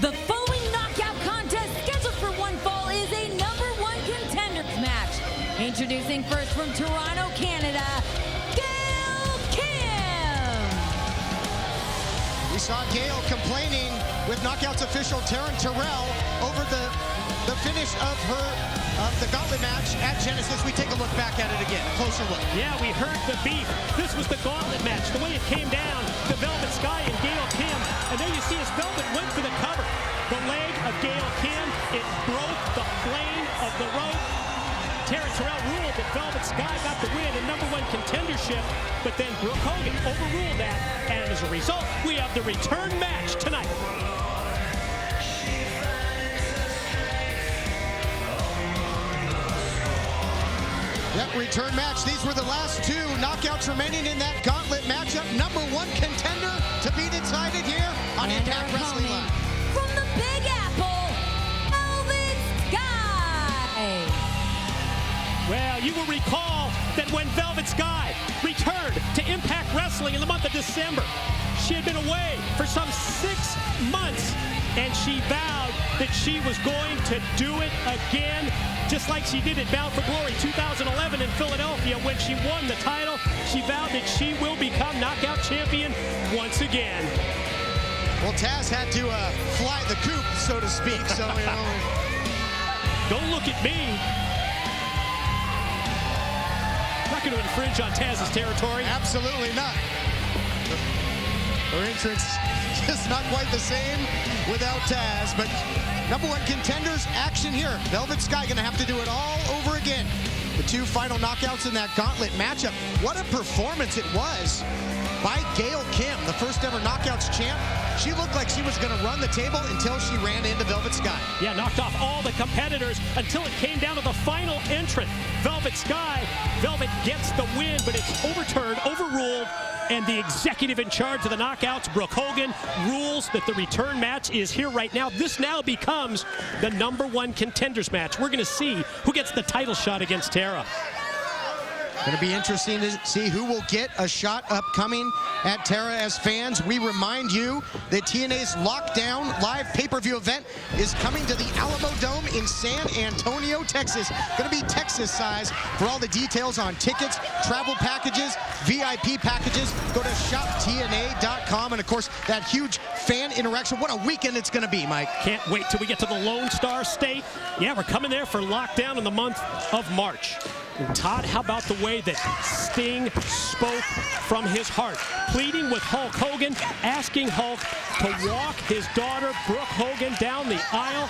The following knockout contest scheduled for one fall is a #1 contenders match. Introducing first from Toronto, Canada, Gail Kim. We saw Gail complaining with Knockouts official Taryn Terrell over the finish of the gauntlet match at Genesis. We take a look back at it again, a closer look. Yeah, we heard the beef. This was the gauntlet match. The way it came down to Velvet Sky and Gail Kim. And there you see as Velvet went for the cover. The leg of Gail Kim, it broke the plane of the rope. Taryn Terrell ruled that Velvet Sky got the win in #1 contendership, but then Brooke Hogan overruled that, and as a result, we have the return match tonight. Yep, return match. These were the last two knockouts remaining in that gauntlet matchup. #1 contender to be decided here on Impact Wrestling Live. From the Big Apple, Velvet Sky. Well, you will recall that when Velvet Sky returned to Impact Wrestling in the month of December, she had been away for some 6 months, and she vowed that she was going to do it again, just like she did at Bound for Glory 2011 in Philadelphia when she won the title. She vowed that she will become knockout champion once again. Well, Taz had to fly the coop, so to speak, so, you know. Don't look at me. I'm not going to infringe on Taz's territory. Absolutely not. Her entrance just not quite the same without Taz, but #1 contenders action here. Velvet Sky gonna have to do it all over again. The two final knockouts in that gauntlet matchup. What a performance it was by Gail Kim, the first ever knockouts champ. She looked like she was gonna run the table until she ran into Velvet Sky. Yeah, knocked off all the competitors until it came down to the final entrant, Velvet Sky. Velvet gets the win, but it's overturned, overruled, and the executive in charge of the knockouts, Brooke Hogan, rules that the return match is here right now. This now becomes the #1 contenders match. We're going to see who gets the title shot against Tara. Going to be interesting to see who will get a shot upcoming at Tara. As fans, we remind you that TNA's Lockdown live pay-per-view event is coming to the Alamo Dome in San Antonio, Texas. Going to be Texas size. For all the details on tickets, travel packages, VIP packages, go to shoptna.com. And of course, that huge fan interaction. What a weekend it's going to be, Mike. Can't wait till we get to the Lone Star State. Yeah, we're coming there for Lockdown in the month of March. Todd, how about the way that Sting spoke from his heart, pleading with Hulk Hogan, asking Hulk to walk his daughter, Brooke Hogan, down the aisle,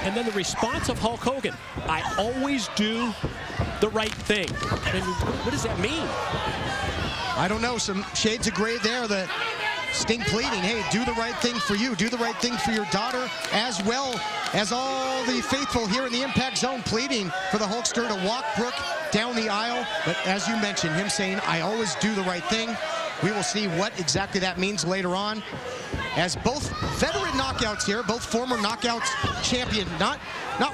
and then the response of Hulk Hogan, "I always do the right thing." And what does that mean? I don't know, some shades of gray there. The Sting pleading, hey, do the right thing for you, do the right thing for your daughter, as well as all the faithful here in the Impact Zone pleading for the Hulkster to walk Brooke down the aisle. But as you mentioned, him saying, I always do the right thing. We will see what exactly that means later on, as both veteran knockouts here, both former knockouts champion, not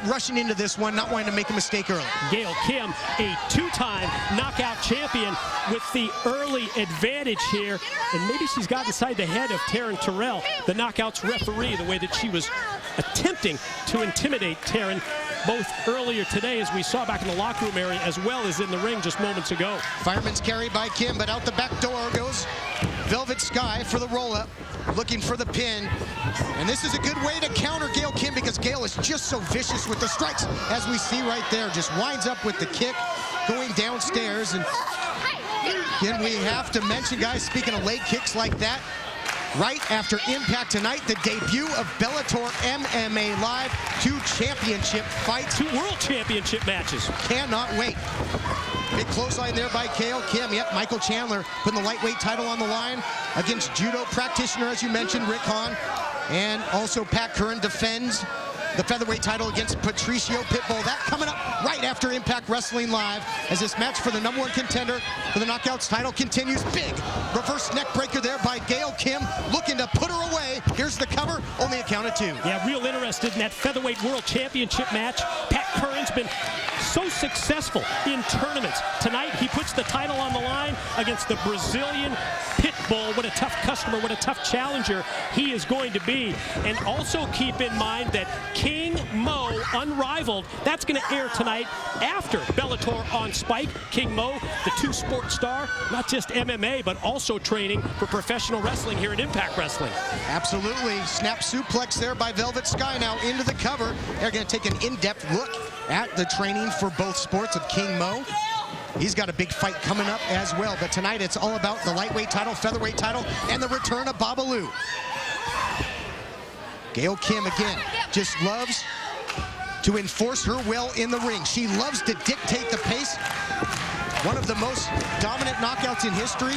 rushing into this one, not wanting to make a mistake early. Gail Kim, a two-time knockout champion with the early advantage here, and maybe she's got inside the head of Taryn Terrell, the knockouts referee, the way that she was attempting to intimidate Taryn both earlier today, as we saw back in the locker room area, as well as in the ring just moments ago. Fireman's carry by Kim, but out the back door goes Velvet Sky for the roll-up, looking for the pin. And this is a good way to counter Gail Kim, because Gail is just so vicious with the strikes, as we see right there. Just winds up with the kick, going downstairs. And again, we have to mention, guys, speaking of leg kicks like that, right after Impact tonight, the debut of Bellator MMA Live, 2 championship fights. 2 world championship matches. Cannot wait. Big clothesline there by Gail Kim. Yep, Michael Chandler putting the lightweight title on the line against judo practitioner, as you mentioned, Rick Hahn. And also Pat Curran defends the featherweight title against Patricio Pitbull. That coming up right after Impact Wrestling Live, as this match for the #1 contender for the Knockouts title continues. Big reverse neck breaker there by Gail Kim, looking to put her away. Here's the cover, only a count of 2. Yeah, real interested in that featherweight world championship match. Pat Curran's been so successful in tournaments. Tonight, he puts the title on the line against the Brazilian pit bull, what a tough customer, what a tough challenger he is going to be. And also keep in mind that King Mo Unrivaled, that's going to air tonight after Bellator on Spike. King Mo, the two-sport star, not just MMA, but also training for professional wrestling here at iMPACT Wrestling. Absolutely. Snap suplex there by Velvet Sky, now into the cover. They're going to take an in-depth look at the training for both sports of King Mo. He's got a big fight coming up as well, but tonight it's all about the lightweight title, featherweight title, and the return of Babalu. Gail Kim, again, just loves to enforce her will in the ring. She loves to dictate the pace. One of the most dominant knockouts in history,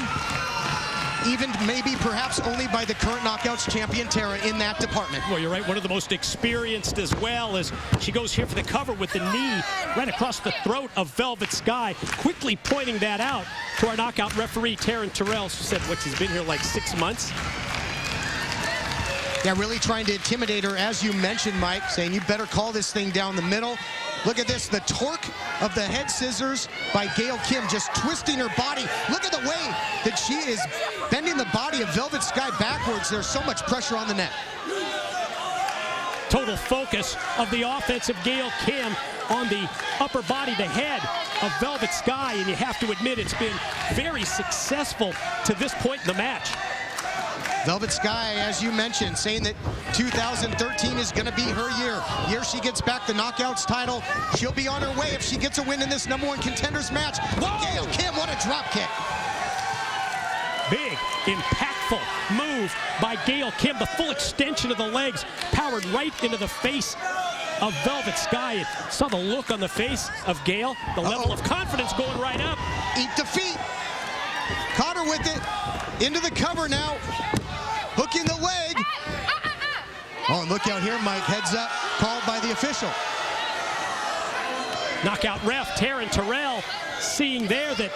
even maybe perhaps only by the current Knockouts champion Tara in that department. Well, you're right, one of the most experienced as well, as she goes here for the cover with the knee right across the throat of Velvet Sky, quickly pointing that out to our knockout referee Taryn Terrell, who said what, she's been here like 6 months. Yeah, really trying to intimidate her, as you mentioned, Mike, saying you better call this thing down the middle. Look at this, the torque of the head scissors by Gail Kim, just twisting her body. Look at the way that she is bending the body of Velvet Sky backwards. There's so much pressure on the neck. Total focus of the offense of Gail Kim on the upper body, the head of Velvet Sky, and you have to admit it's been very successful to this point in the match. Velvet Sky, as you mentioned, saying that 2013 is going to be her year. She gets back the Knockouts title. She'll be on her way if she gets a win in this #1 contenders match. But Gail Kim, what a drop kick. Big, impactful move by Gail Kim. The full extension of the legs powered right into the face of Velvet Sky. And saw the look on the face of Gail, the level of confidence going right up. Eat defeat. Caught her with it. Into the cover now. Hooking the leg. Oh, and look out here, Mike. Heads up. Called by the official. Knockout ref Taryn Terrell seeing there that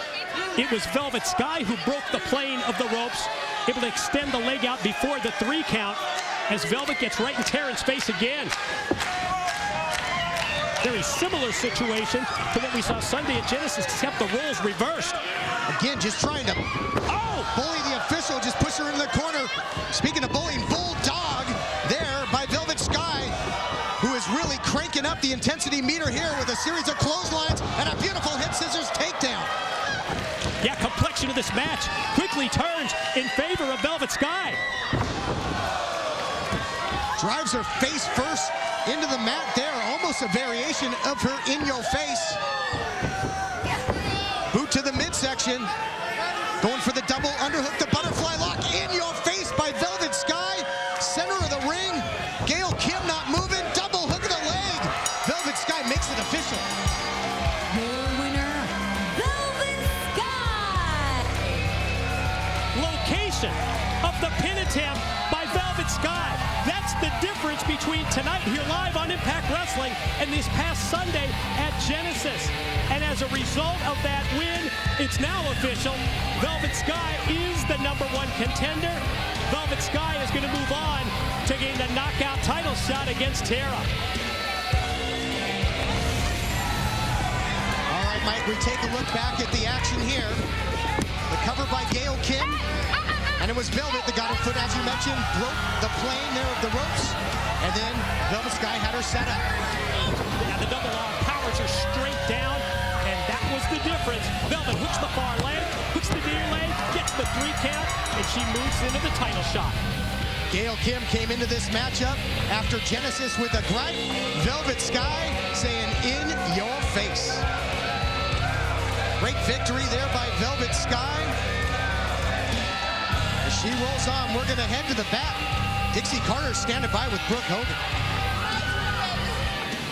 it was Velvet Sky who broke the plane of the ropes, able to extend the leg out before the 3 count as Velvet gets right in Taryn's face again. Very similar situation to what we saw Sunday at Genesis, except the roles reversed. Again, just trying to bully the official, just push her in the corner. Speaking of bullying, bulldog there by Velvet Sky, who is really cranking up the intensity meter here with a series of clotheslines and a beautiful head scissors takedown. Yeah, complexion of this match quickly turns in favor of Velvet Sky. Drives her face first into the mat there, almost a variation of her in your face. Boot to the midsection. Going for the double underhook, the butterfly lock in your face by Velvet Sky. Center of the ring. Gail Kim not moving. Double hook of the leg. Velvet Sky makes it official. Your winner, Velvet Sky. Location of the pin attempt by Velvet Sky. That's the difference between tonight here live on iMPACT Wrestling and this past Sunday at Genesis. And as a result of that win, it's now official. Velvet Sky is the #1 contender. Velvet Sky is going to move on to gain the knockout title shot against Tara. All right, Mike, we take a look back at the action here. The cover by Gail Kim. And it was Velvet that got her foot, as you mentioned, broke the plane there of the ropes. And then Velvet Sky had her set up. Now the double arm powers her straight down. And that was the difference. Velvet hooks the far leg, hooks the near leg, gets the 3 count, and she moves into the title shot. Gail Kim came into this matchup after Genesis with a grunt. Velvet Sky saying, in your face. Great victory there by Velvet Sky. As she rolls on, we're going to head to the back. Dixie Carter standing by with Brooke Hogan.